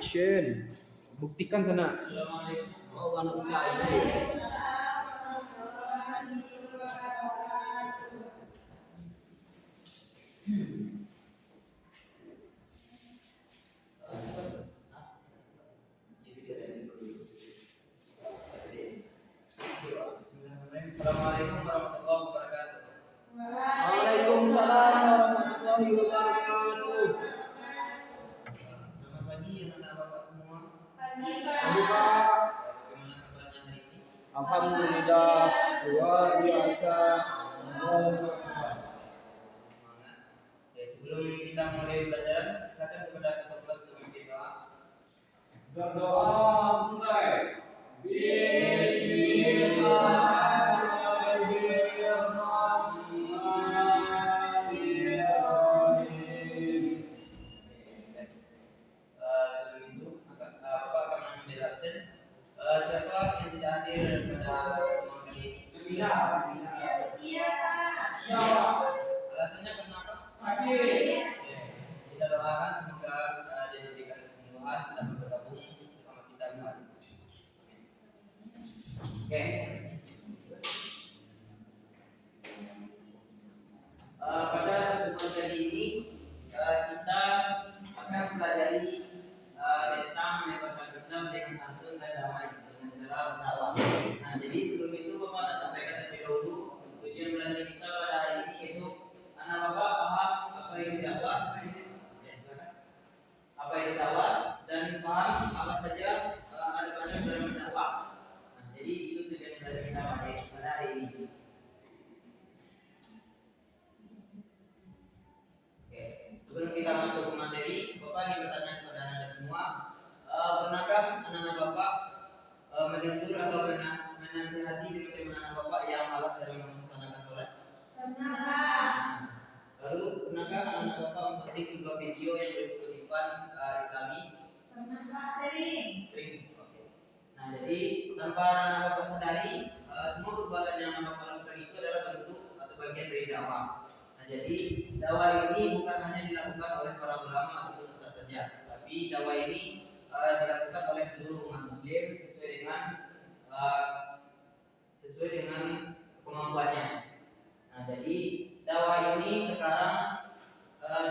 action. Buktikan sana. Oh, anak ucap. Assalamualaikum warahmatullahi wabarakatuh. Waalaikumsalam warahmatullahi wabarakatuh. Selamat pagi anak-anak Bapak semua. Pagi, Pagi, Pak. Pak. Bagaimana kabarnya hari ini? Alhamdulillah luar biasa. Semangat. Ya, sebelum kita mulai belajar, silakan kepada ketua kelas untuk memimpin doa. Berdoa mulai. Bismillahirrahmanirrahim. Sebelum itu, Bapak akan mengambil absen. Siapa yang tidak hadir pada pertemuan kali ini? Setia. Setia, Pak. Alasannya kenapa? Sakit. Kita doakan semoga dia diberikan kesembuhan dan bergabung bersama kita kembali. Oke. Pada pertemuan kali ini kita akan mempelajari tentang menyebarkan Islam dengan santun dan damai dengan cara berdakwah. Nah, jadi sebelum itu Bapak akan sampaikan terlebih dahulu tujuan belajar kita pada hari ini, yaitu anak Bapak paham apa itu dakwah, ya, silakan. Apa itu dakwah dan paham apa saja ada pada dalam berdakwah. Nah, jadi itu tujuan belajar kita pada hari ini. Oke, sebelum kita masuk ke materi, Bapak ingin bertanya kepada Anda semua, pernahkah anak-anak Bapak menegur atau menasihati teman-teman anak Bapak yang malas dalam melaksanakan sholat? Pernah, Pak. Lalu, pernahkah anak-anak Bapak memposting sebuah video yang berisi kutipan Islami? Pernah, Pak. Sering. Sering. Oke. Nah, jadi tanpa anak Bapak sadari, semua perbuatan yang anak Bapak lakukan itu adalah bentuk atau bagian dari dakwah. Nah, jadi dakwah ini bukan hanya dilakukan oleh para ulama ataupun ustaz saja, tapi dakwah ini dilakukan oleh seluruh umat Muslim sesuai dengan kemampuannya. Nah, jadi dakwah ini sekarang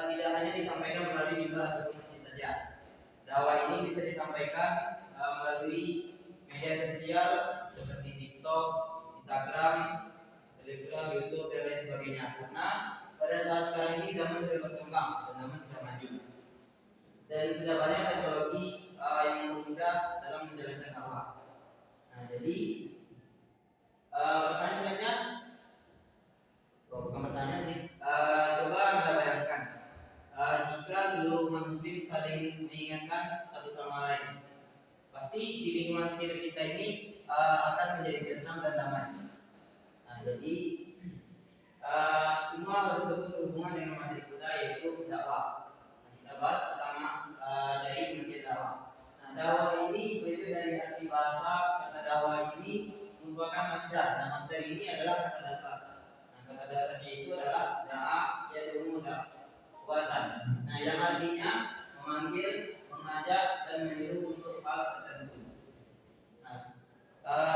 tidak hanya disampaikan melalui mimbar atau masjid saja. Dakwah ini bisa disampaikan melalui media sosial seperti TikTok, Instagram, Telegram, YouTube dan lain sebagainya. Karena pada saat sekarang ini zaman sudah berkembang dan zaman sudah maju. Dan sudah banyak teknologi yang mudah dalam menjalankan dakwah. Nah, jadi pertanyaan selanjutnya, bukan pertanyaan sih. Coba Anda bayangkan jika seluruh umat Muslim saling mengingatkan satu sama lain, pasti di lingkungan sekitar kita ini akan menjadi tenang dan damai. Nah, jadi semua hal tersebut berhubungan dengan materi kita, yaitu dakwah. Nah, kita bahas pertama dari pengertian dakwah. Nah, dakwah ini berbeda dari arti bahasa. Kata dakwah ini merupakan masdar. Nah, masdar ini adalah kata dasar. Nah, kata dasarnya itu adalah da'a yad'u da'watan. Nah, yang artinya memanggil, mengajak dan menyeru untuk hal tertentu. Nah,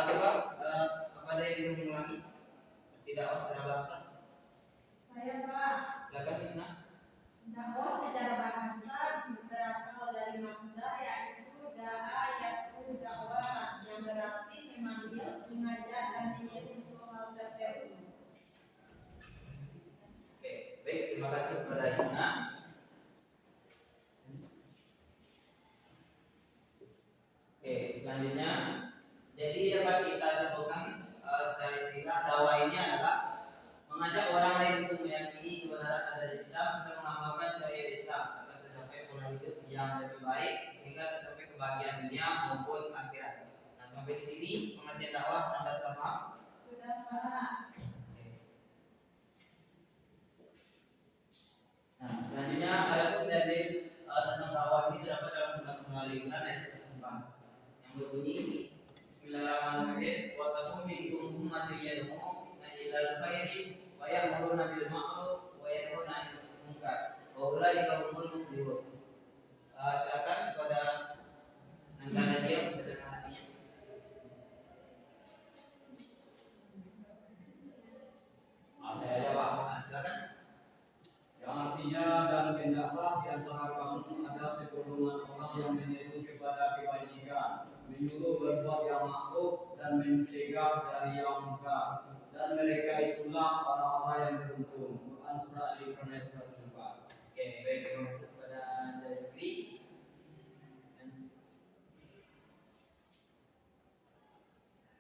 coba apa ada yang bisa mengulangi dakwah secara bahasa? Saya, Pak. Silakan Isna. Dakwah secara bahasa berasal dari masdar, yaitu da'a yad'u da'wah, yang berarti memanggil, mengajak dan menyeru untuk hal tertentu. Oke, baik, terima kasih kepada Isna. Oke, selanjutnya, jadi dapat kita sebutkan secara istilah dakwah ini adalah mengajak orang lain untuk meyakini kebenaran ajaran Islam dan mengamalkan syariat Islam agar tercapai pola hidup yang lebih baik sehingga tercapai kebahagiaan dunia maupun akhirat. Nah, sampai di sini pengertian dakwah Anda sudah paham? Sudah, Pak. Nah, selanjutnya ada pun dari tentang dakwah ini terdapat dalam Quran Surah Al-Imran ayat 1 yang berbunyi Bismillahirrahmanirrahim wa takum minkum ummatun yad'una ilal khairi wa ya'muruna bil ma'ruf wa yanhauna 'anil munkar wa ulaika humul muflihun. Silakan kepada yang menyeru kepada kebajikan, menyuruh berbuat yang ma'ruf dan mencegah dari yang munkar. Dan mereka itulah orang-orang yang beruntung. Quran Surah Al-Imran ayat 104. Oke, baik, terima kasih kepada Jayatri.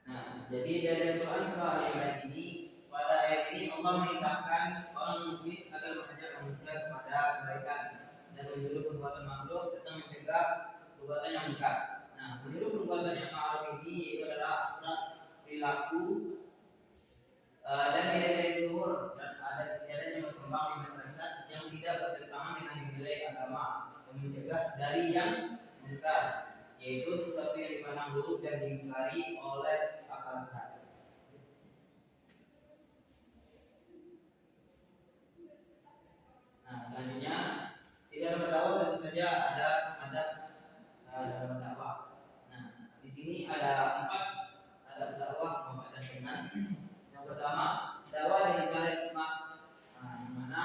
Nah, jadi dari Quran Surah Al-Imran ini, pada ayat ini Allah merintahkan orang mukmin agar mengajak manusia kepada kebaikan dan menyuruh perbuatan makruh serta mencegah perbuatan yang munkar. Nah, menyuruh perbuatan yang ma'ruf ini itu adalah perilaku dan nilai-nilai luhur dan adat istiadat yang berkembang di masyarakat yang tidak bertentangan dengan nilai agama dan mencegah dari yang munkar, yaitu sesuatu yang dipandang buruk dan diingkari oleh akal sehat. Nah, selanjutnya di dalam berdakwah tentu saja ada dalam berdakwah. Nah, di sini ada 4 adab dakwah Muhammad dengan yang pertama, dakwah dengan cara hikmah. Nah, yang mana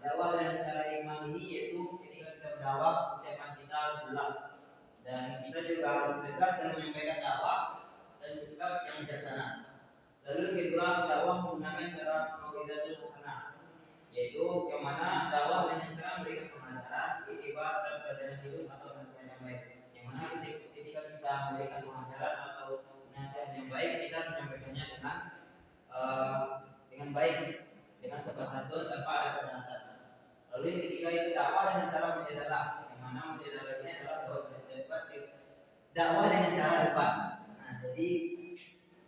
dakwah dengan cara hikmah ini yaitu ketika kita berdakwah ucapan kita harus jelas dan kita juga harus tegas dalam menyampaikan dakwah dan sikap yang bijaksana. Lalu yang kedua, dakwah menggunakan cara mau'izatul hasanah, yaitu yang mana dakwah dengan cara memberikan pengajaran, iktibar dan pelajaran hidup atau nasihat yang baik. Yang mana ketika kita memberikan pengajaran atau nasihat yang baik, kita menyampaikannya dengan baik, dengan sopan santun tanpa ada kekerasan. Lalu yang ketiga itu dakwah dengan cara mujadalah, yang mana mujadalah ini adalah dakwah dengan cara debat. Nah, jadi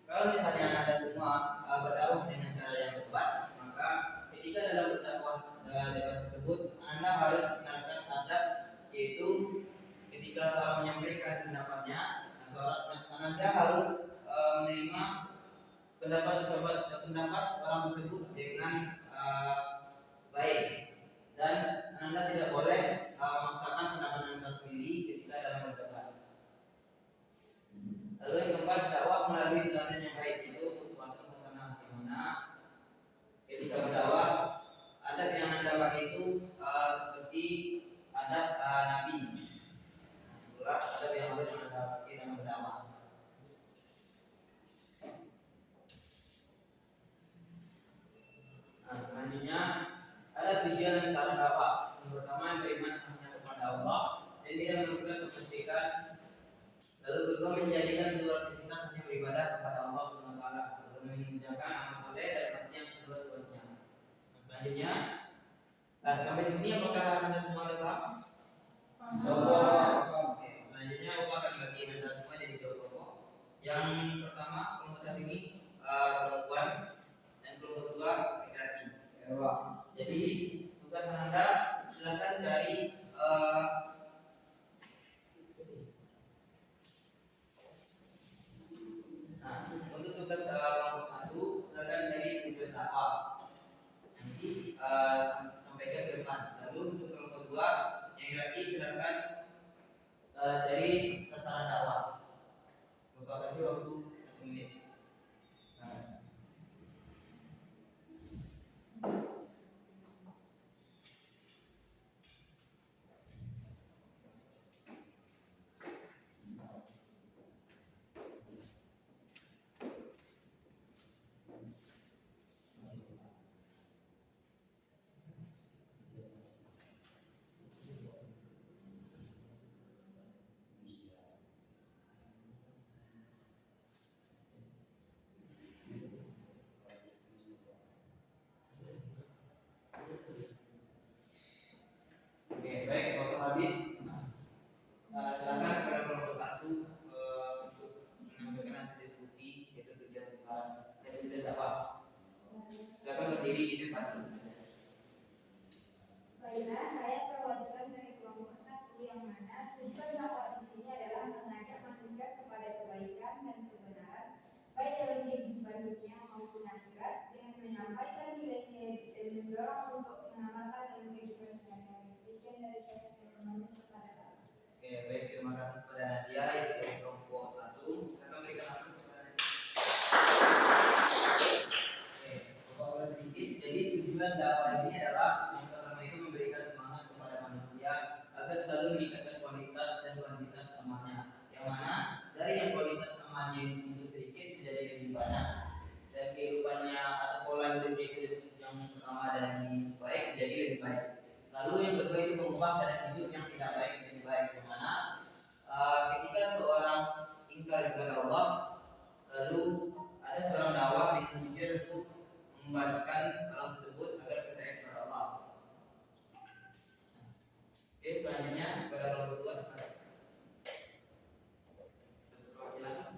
kalau misalnya anda semua berdakwah dengan cara yang debat, maka ketika dalam berdakwah debat tersebut, anda harus menerapkan adab, yaitu ketika seorang menyampaikan pendapatnya, anda harus menerima pendapat orang tersebut dengan baik, dan anda tidak boleh memaksakan pendapat anda sendiri ketika dalam berdebat. Lalu yang keempat, dakwah melalui teladan yang baik, itu uswatun hasanah, yang mana ketika berdakwah adab yang anda pakai itu seperti adab Nabi. Itulah adab yang harus anda pakai dalam berdakwah. Nah, selanjutnya ada tujuan dan cara dakwah. Yang pertama, beriman hanya kepada Allah dan tidak melakukan kesyirikan. Lalu kedua, menjadikan seluruh aktivitas hanya beribadah kepada Allah Subhanahu wa taala, lalu mengerjakan amal soleh dan arti yang seluas-luasnya. Nah, selanjutnya, sampai di sini apakah anda semua ada paham? Oke, selanjutnya aku akan bagi anda semua jadi 2 kelompok. Yang pertama, kelompok saat ini perempuan, dan kelompok kedua laki-laki. Jadi tugas anda silakan cari untuk tugas kelompok 1 silakan cari tujuan dakwah. Nanti sampaikan ke depan. Lalu untuk kelompok 2 yang laki silakan cari sasaran dakwah. Bapak kasih waktu 1 menit. mengembalikan kalam tersebut agar percaya kepada Allah. Oke, selanjutnya kepada orang berdua sekarang. Perwakilan.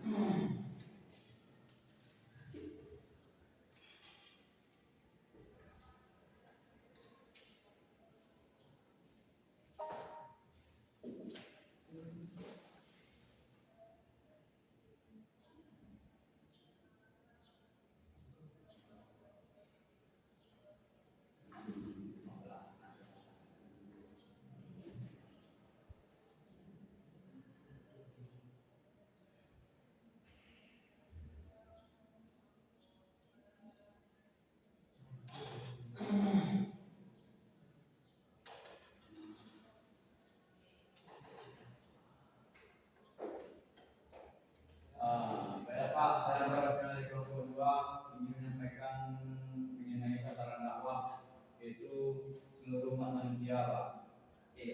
Baik Pak, saya perwakilan dari kelompok 2 ingin menyampaikan mengenai sasaran dakwah yaitu seluruh umat manusia Pak. Oke.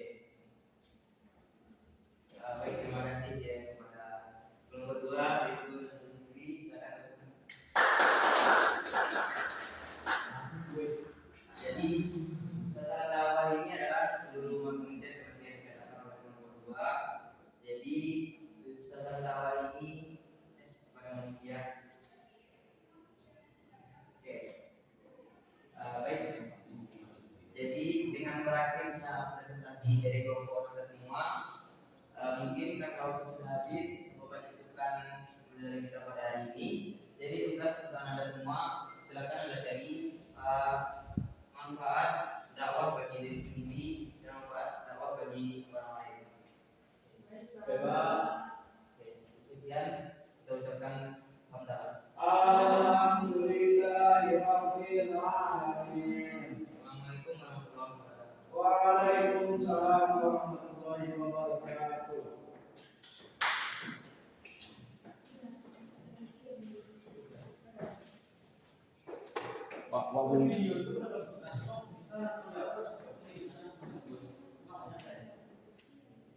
Baik, terima kasih ya kepada kelompok 2 itu sendiri silakan. Jadi sasaran dakwah ini adalah seluruh umat manusia seperti yang dikatakan oleh kelompok 2. Jadi sasaran dakwah ini kepada manusia. Oke. Baik. Jadi dengan berakhirnya presentasi dari kelompok kita semua, mungkin karena waktu sudah habis Bapak cukupkan dari kita pada hari ini. Jadi tugas untuk Anda semua, silakan Anda cari manfaat dakwah bagi diri sendiri dan manfaat dakwah bagi orang lain. Oke, sekian kita ucapkan hamdalah. Alhamdulillahirabbil alamin. Assalamualaikum warahmatullahi wabarakatuh. Waalaikumsalam warahmatullahi wabarakatuh. Pak, wabung.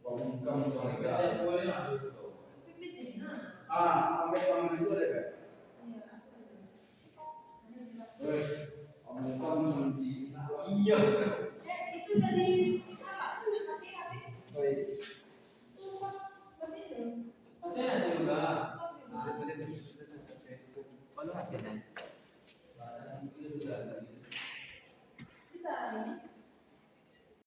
Wabung kamu soalnya. Ambil uang itu ada kan? Wabung kamu nanti. Iya. Itu dari HP. Baik. Seperti itu. Oke, nanti juga. Kalau ada. Bisa ini.